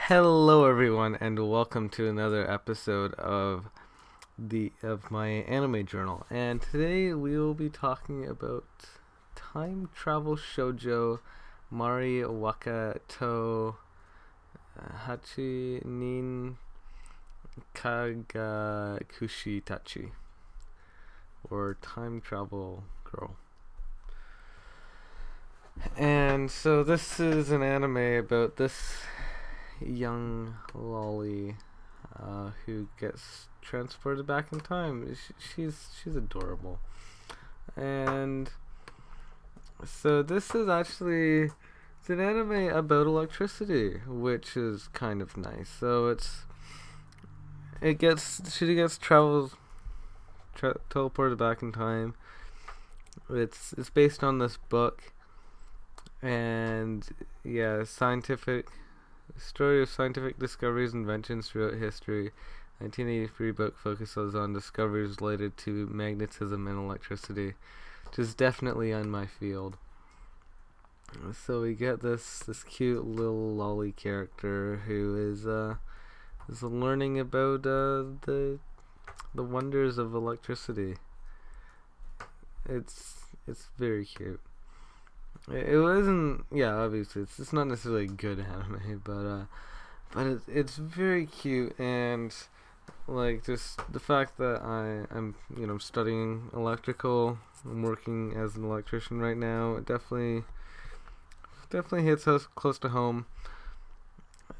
Hello, everyone, and welcome to another episode of my anime journal. And today we will be talking about time travel shoujo Mari Waka to Hachi Nin Kagakushi Tachi, or Time Travel Girl. And so this is an anime about this young lolly who gets transported back in time. She's adorable, and so this is actually it's an anime about electricity, which is kind of nice. So she gets teleported back in time. It's based on this book, and yeah, story of scientific discoveries and inventions throughout history. 1983 book focuses on discoveries related to magnetism and electricity, which is definitely on my field. So we get this cute little lolly character who is learning about the wonders of electricity. It's very cute. It wasn't, yeah, obviously it's not necessarily a good anime, but it's very cute, and like just the fact that I'm studying electrical, I'm working as an electrician right now. It definitely hits us close to home.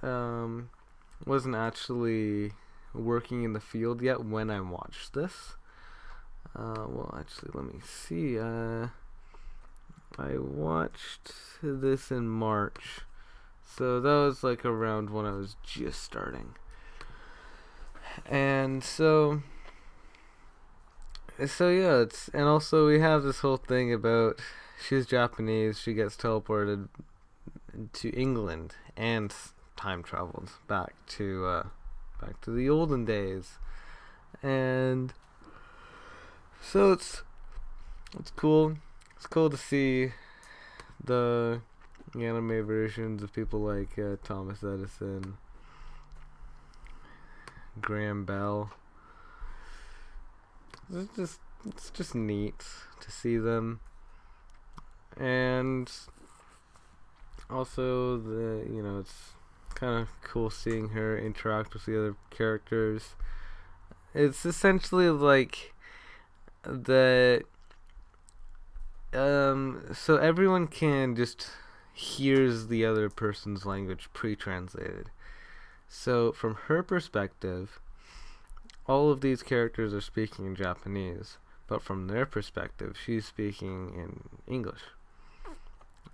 Wasn't actually working in the field yet when I watched this. Well, actually, let me see. I watched this in March, so that was like around when I was just starting. And so yeah, and also we have this whole thing about she's Japanese, she gets teleported to England and time traveled back to the olden days, and so it's cool. It's cool to see the anime versions of people like Thomas Edison, Graham Bell. It's just neat to see them, and also it's kind of cool seeing her interact with the other characters. It's essentially like the so everyone can just hears the other person's language pre-translated. So from her perspective, all of these characters are speaking in Japanese, but from their perspective, she's speaking in English.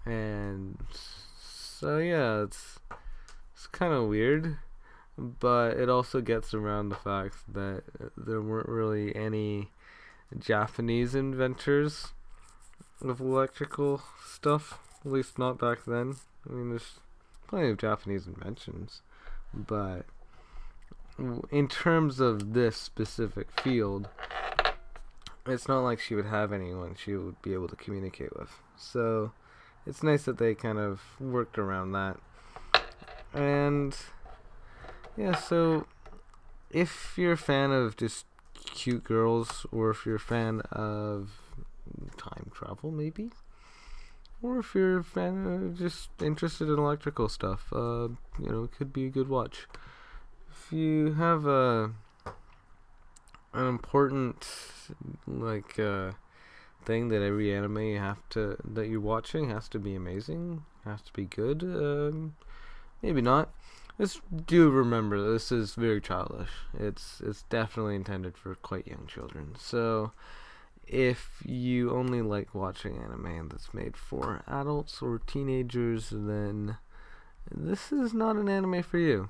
And so yeah, it's kind of weird, but it also gets around the fact that there weren't really any Japanese inventors of electrical stuff, at least not back then. I mean, there's plenty of Japanese inventions, but in terms of this specific field, it's not like she would have anyone she would be able to communicate with. So it's nice that they kind of worked around that. And yeah, so if you're a fan of just cute girls, or if you're a fan of time travel, maybe, or if you're a fan just interested in electrical stuff, it could be a good watch. If you have an important thing that every anime that you're watching has to be amazing, has to be good, maybe not. Just do remember this is very childish. It's definitely intended for quite young children. So if you only like watching anime that's made for adults or teenagers, then this is not an anime for you.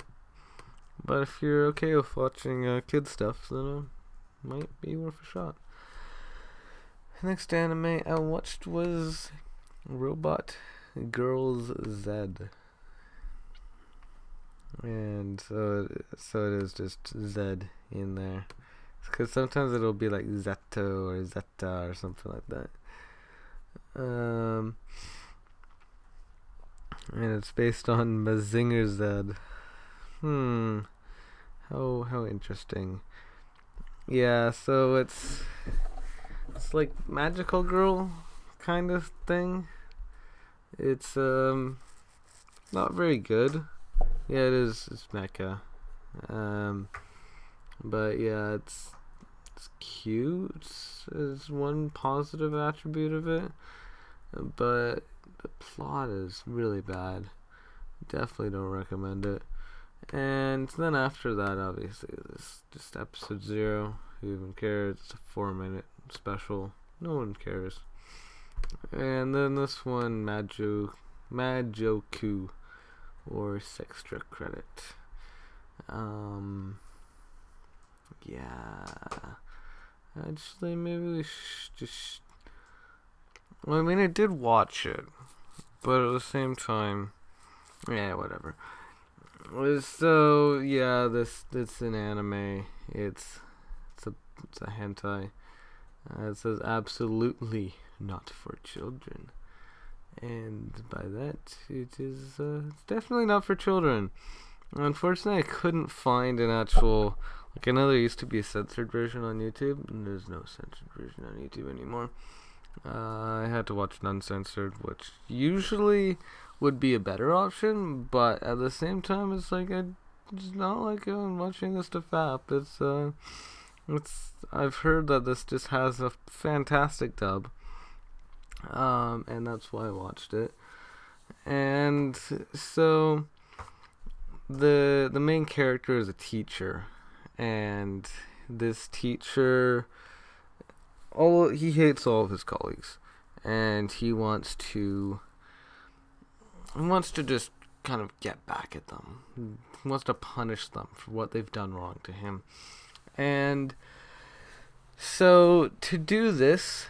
But if you're okay with watching kid stuff, then it might be worth a shot. Next anime I watched was Robot Girls Z. And so it is just Z in there. Because sometimes it'll be like Zeto or Zeta or something like that. And it's based on Mazinger Z How interesting. Yeah, so it's like magical girl kind of thing. It's not very good. Yeah, it is. It's mecha. Um, but yeah, it's cute is one positive attribute of it, but the plot is really bad. Definitely don't recommend it. And then after that, obviously, this just episode 0. Who even cares? It's a 4-minute special. No one cares. And then this one, Majoku, or Sextra Credit. Yeah. Actually, maybe we just. Well, I mean, I did watch it, but at the same time, yeah, whatever. So yeah, it's an anime. It's a hentai. It says absolutely not for children, and by that it is it's definitely not for children. Unfortunately, I couldn't find an actual. Like I know there used to be a censored version on YouTube, and there's no censored version on YouTube anymore. I had to watch an uncensored, which usually would be a better option, but at the same time, it's like I just not like watching this to FAP. It's I've heard that this just has a fantastic dub, and that's why I watched it. And so the main character is a teacher, and this teacher, he hates all of his colleagues, and he wants to just kind of get back at them. He wants to punish them for what they've done wrong to him. And so to do this,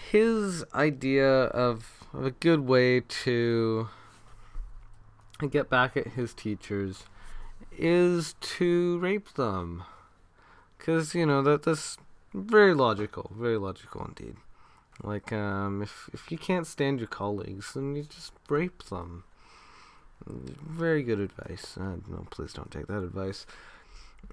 his idea of a good way to get back at his teachers is to rape them. Because, that's very logical indeed. Like, if you can't stand your colleagues, then you just rape them. Very good advice. No, please don't take that advice.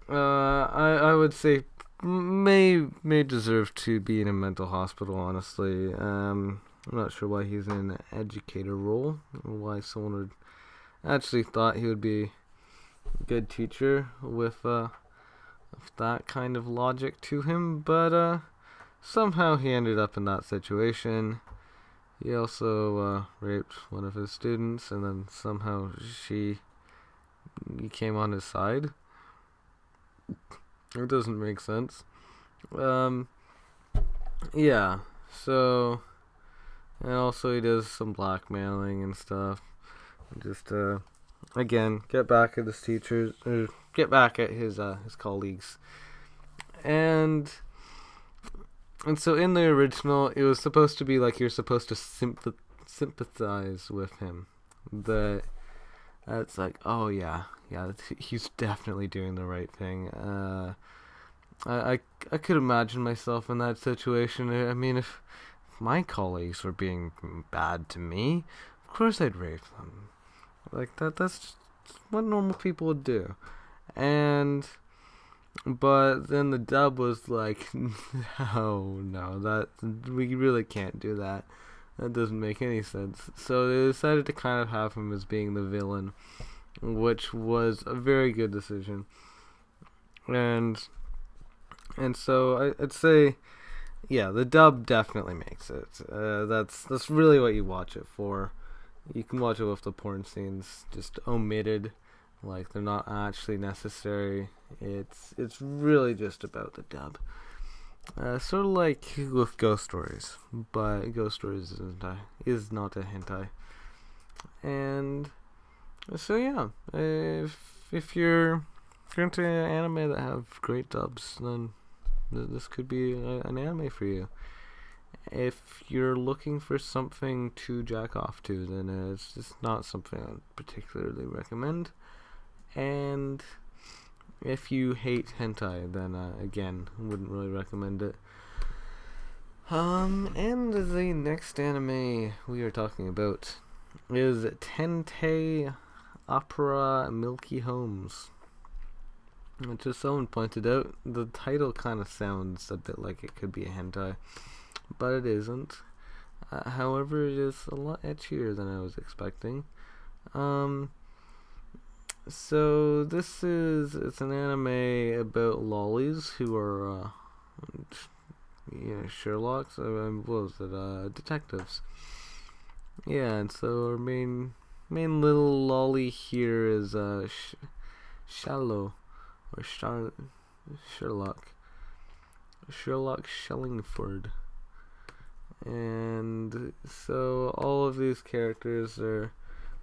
I would say may deserve to be in a mental hospital, honestly. I'm not sure why he's in an educator role, or why someone would actually thought he would be a good teacher with that kind of logic to him, but somehow he ended up in that situation. He also raped one of his students, and then somehow he came on his side. It doesn't make sense. Yeah, so, and also he does some blackmailing and stuff. Just, again, get back at his teachers, or get back at his colleagues. And so in the original, it was supposed to be like you're supposed to sympathize with him. That's like, oh yeah, he's definitely doing the right thing. I could imagine myself in that situation. I mean, if my colleagues were being bad to me, of course I'd rape them. Like that's just what normal people would do. But then the dub was like, no, that we really can't do that. That doesn't make any sense. So they decided to kind of have him as being the villain, which was a very good decision. And so I'd say, yeah, the dub definitely makes it. That's really what you watch it for. You can watch it with the porn scenes just omitted, like they're not actually necessary. It's really just about the dub. Sort of like with Ghost Stories, but Ghost Stories is not a hentai. And so yeah, if you're into anime that have great dubs, then this could be an anime for you. If you're looking for something to jack off to, then it's just not something I would particularly recommend. And if you hate hentai, then again, wouldn't really recommend it. And the next anime we are talking about is Tentei opera Milky Holmes. Which, as someone pointed out, the title kind of sounds a bit like it could be a hentai, but it isn't. However, it is a lot etchier than I was expecting. So it's an anime about lollies who are, Sherlock's. What was it? Detectives. Yeah, and so our main little lolly here is Shallow or Sherlock Shellingford. And so all of these characters, their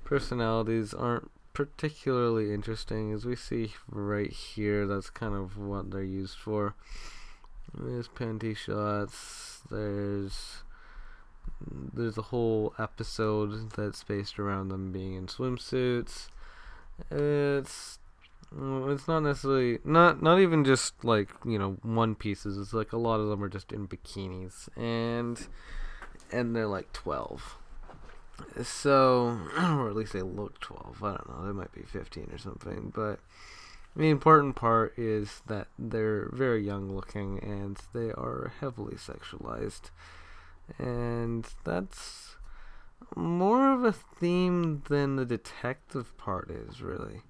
personalities aren't particularly interesting, as we see right here. That's kind of what they're used for. There's panty shots. There's a whole episode that's based around them being in swimsuits. It's not necessarily not even just like one pieces. It's like a lot of them are just in bikinis, and they're like 12. So, or at least they look 12. I don't know. They might be 15 or something. But the important part is that they're very young looking and they are heavily sexualized. And that's more of a theme than the detective part is, really.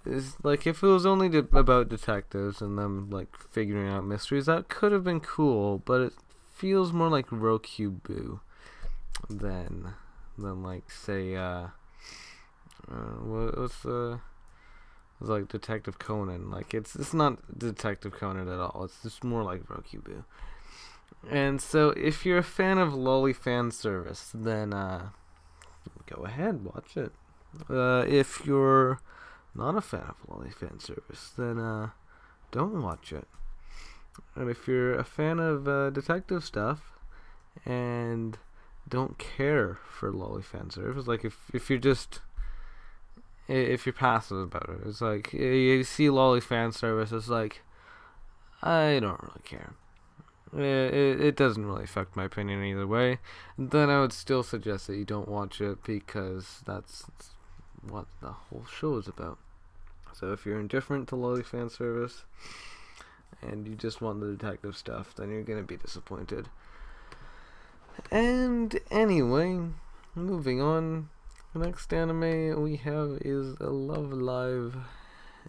Is like, if it was only about detectives and them like figuring out mysteries, that could have been cool, but it feels more like Roku than like, say, what's it's like Detective Conan. Like, it's not Detective Conan at all. It's just more like Roku. And so if you're a fan of lolly fan service, then go ahead, watch it. If you're not a fan of lolly fan service, then don't watch it. And if you're a fan of detective stuff and don't care for lolly fan service, like if you're passive about it, it's like you see lolly fan service, it's like, I don't really care. It doesn't really affect my opinion either way. Then I would still suggest that you don't watch it, because that's what the whole show is about. So if you're indifferent to lolly fan service and you just want the detective stuff, then you're gonna be disappointed. And anyway, moving on. The next anime we have is a Love Live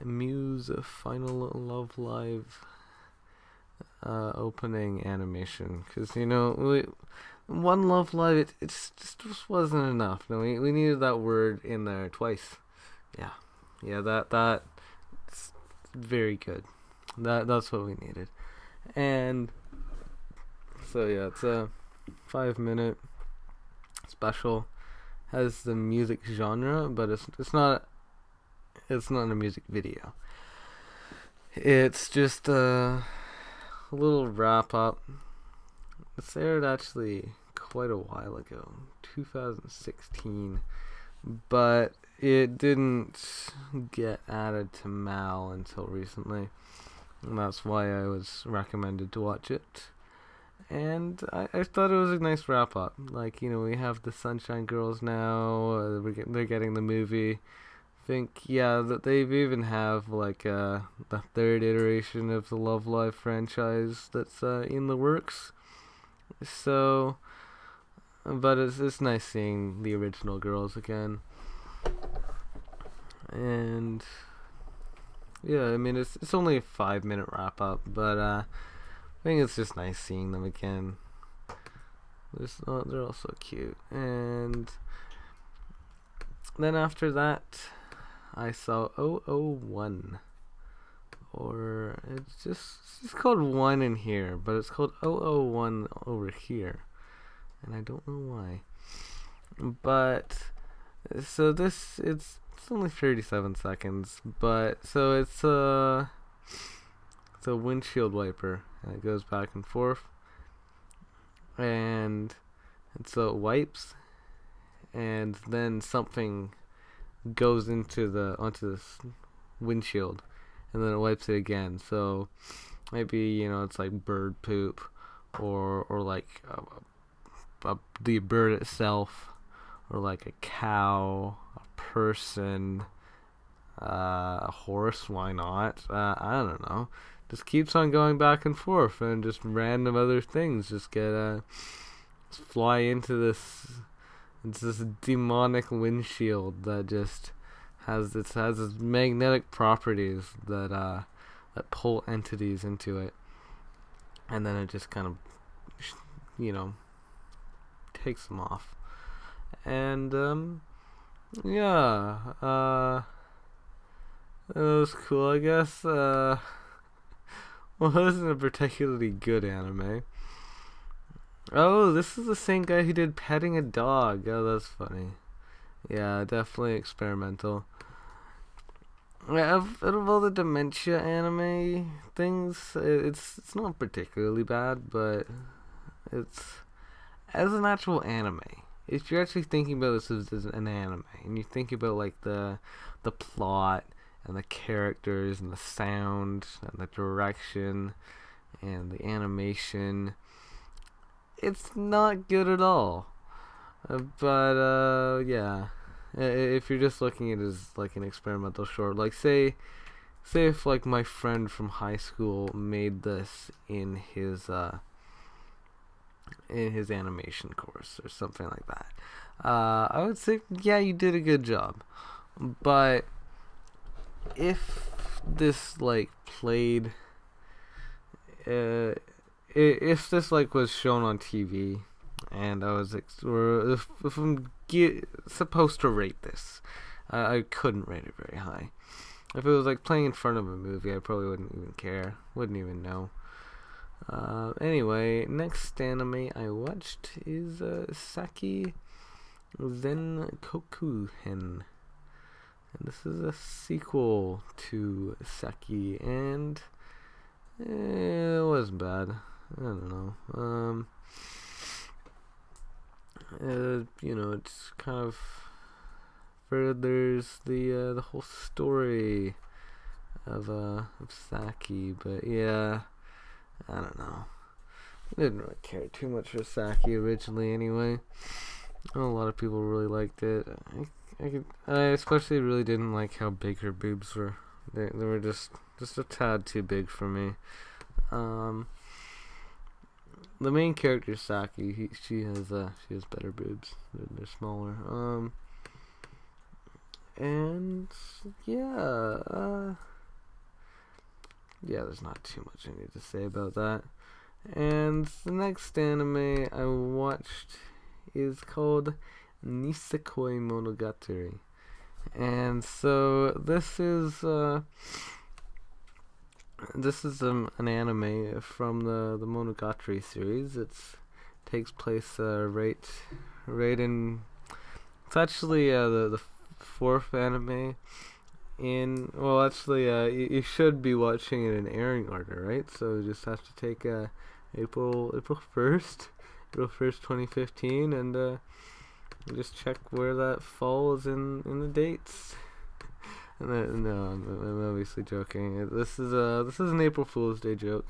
Muse Final Love Live opening animation, because one Love Live, it just wasn't enough. No, we needed that word in there twice. Yeah, that's very good. That's what we needed. And so yeah, it's a 5-minute special. Has the music genre, but it's not a music video. It's just a little wrap up. It's aired actually quite a while ago, 2016, but it didn't get added to Mal until recently, and that's why I was recommended to watch it. And I thought it was a nice wrap up. Like, we have the Sunshine Girls now. They're getting the movie. I think, that they've even have like the third iteration of the Love Live franchise that's in the works. So, but it's nice seeing the original girls again. And yeah, I mean, it's only a 5-minute wrap up, but I think it's just nice seeing them again. They're all so cute. And then after that, I saw 001. Or it's just called 1 in here, but it's called 001 over here. And I don't know why. But so it's only 37 seconds, but so it's a windshield wiper, and it goes back and forth, and so it wipes, and then something goes onto this windshield, and then it wipes it again. So maybe it's like bird poop, or like the bird itself, or like a cow, a person, a horse, why not? I don't know. Just keeps on going back and forth, and just random other things just just fly into this demonic windshield that just has its magnetic properties that pull entities into it, and then it just kind of, you know, takes them off. And yeah, it was cool, I guess. Well, it wasn't a particularly good anime. Oh, this is the same guy who did Petting a Dog. Oh, that's funny. Yeah, definitely experimental. Yeah, out of all the dementia anime things, it's not particularly bad, but it's, as an actual anime, if you're actually thinking about this as an anime, and you think about like the plot and the characters and the sound and the direction and the animation, it's not good at all. But yeah, if you're just looking at it as like an experimental short, like say if like my friend from high school made this in his animation course or something like that, I would say, yeah, you did a good job. But if this like played, if this like was shown on TV, and I was or if I'm supposed to rate this, I couldn't rate it very high. If it was like playing in front of a movie, I probably wouldn't even care, wouldn't even know. Anyway, next anime I watched is Saki Zenkoku Hen. And this is a sequel to Saki, and it wasn't bad. I don't know. You know, it's kind of furthers the whole story of Saki, but yeah, I don't know. I didn't really care too much for Saki originally, anyway. I know a lot of people really liked it. I especially really didn't like how big her boobs were. They were just a tad too big for me. The main character Saki, she has better boobs. They're smaller. And yeah, there's not too much I need to say about that. And the next anime I watched is called Nisekoi Monogatari. And so this is an anime from the Monogatari series. It takes place right in. It's actually the fourth anime in. Well, actually, you should be watching it in airing order, right? So you just have to take April 1st, 2015, and just check where that falls in the dates. No, I'm obviously joking. This is an April Fool's Day joke,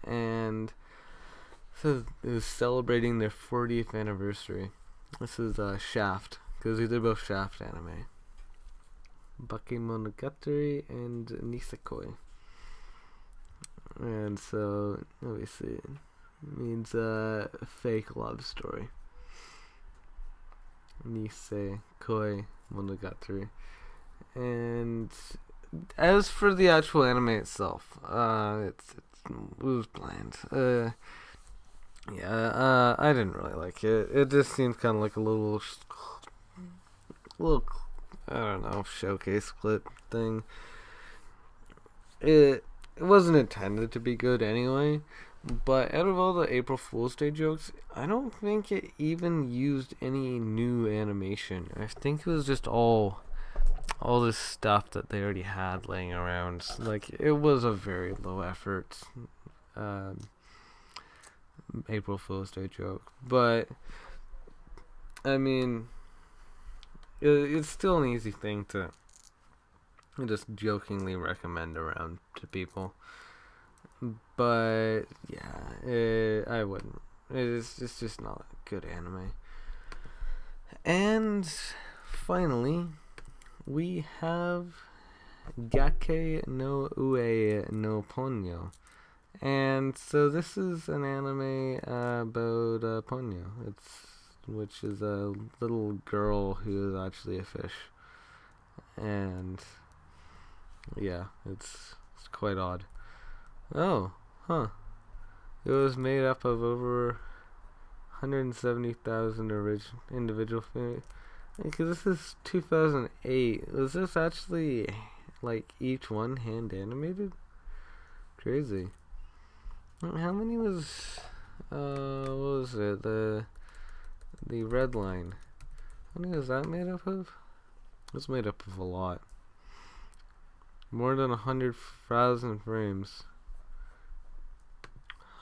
and this is celebrating their 40th anniversary. This is Shaft, because these are both Shaft anime. Bakemonogatari and Nisekoi. And so obviously it means fake love story. Nisekoi Monogatari. And as for the actual anime itself, it was bland. I didn't really like it. It just seemed kind of like a little, I don't know, showcase clip thing. It wasn't intended to be good anyway. But out of all the April Fool's Day jokes, I don't think it even used any new animation. I think it was just all this stuff that they already had laying around. Like, it was a very low effort April Fool's Day joke. But I mean, it's still an easy thing to just jokingly recommend around to people. But yeah, I wouldn't. It's just not a good anime. And finally, we have Gake no Ue no Ponyo. And so this is an anime about Ponyo. Which is a little girl who is actually a fish. And yeah, it's quite odd. Oh, huh. It was made up of over 170,000 individual. Because this is 2008. Was this actually like each one hand animated? Crazy. How many was what was it? The red line. How many was that made up of? It was made up of a lot. More than 100,000 frames.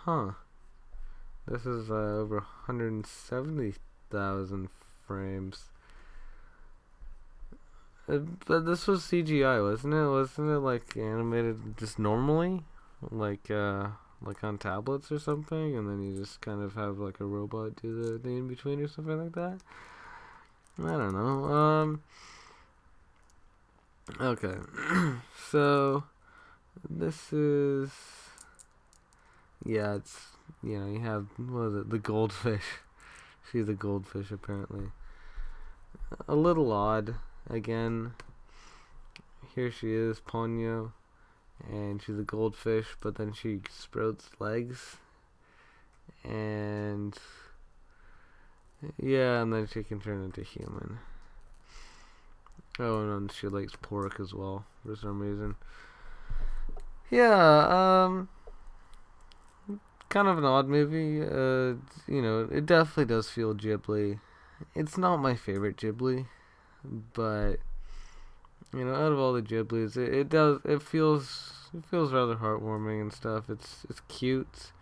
Huh. This is over 170,000 frames. But this was CGI, wasn't it? Wasn't it like animated just normally? Like on tablets or something, and then you just kind of have like a robot do the in between or something like that. I don't know. Okay. So this is it's you have what is it, the goldfish. She's a goldfish apparently. A little odd again. Here she is, Ponyo. And she's a goldfish, but then she sprouts legs. And and then she can turn into human. Oh, and she likes pork as well, for some reason. Yeah, kind of an odd movie. It definitely does feel Ghibli. It's not my favorite Ghibli, but out of all the Ghiblis, it feels rather heartwarming and stuff. It's cute,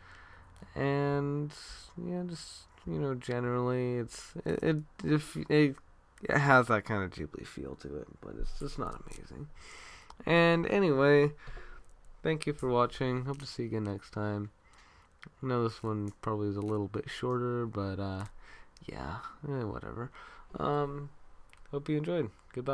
and just generally it has that kind of Ghibli feel to it, but it's just not amazing. And anyway, thank you for watching. Hope to see you again next time. I know this one probably is a little bit shorter, but whatever. Hope you enjoyed. Goodbye.